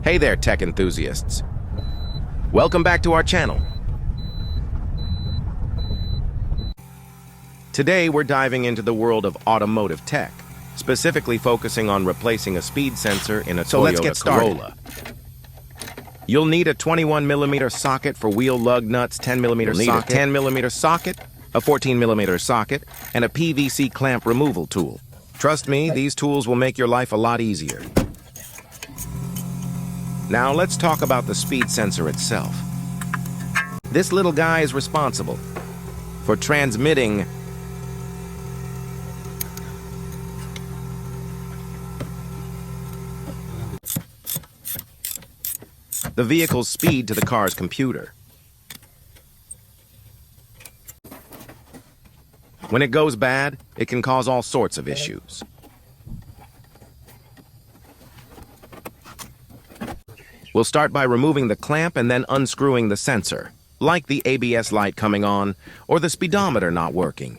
Hey there, tech enthusiasts. Welcome back to our channel. Today, we're diving into the world of automotive tech, specifically focusing on replacing a speed sensor in a Toyota Corolla. You'll need a 21mm socket for wheel lug nuts, 10mm socket, a 10mm socket, a 14mm socket, and a PVC clamp removal tool. Trust me, these tools will make your life a lot easier. Now let's talk about the speed sensor itself. This little guy is responsible for transmitting the vehicle's speed to the car's computer. When it goes bad, it can cause all sorts of issues. We'll start by removing the clamp and then unscrewing the sensor, like the ABS light coming on or the speedometer not working.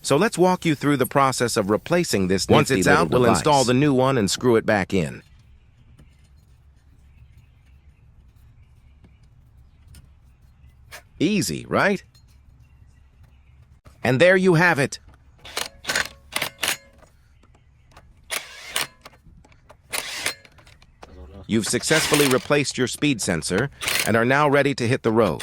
So let's walk you through the process of replacing this. Once it's out, we'll install the new one and screw it back in. Easy, right? And there you have it. You've successfully replaced your speed sensor and are now ready to hit the road.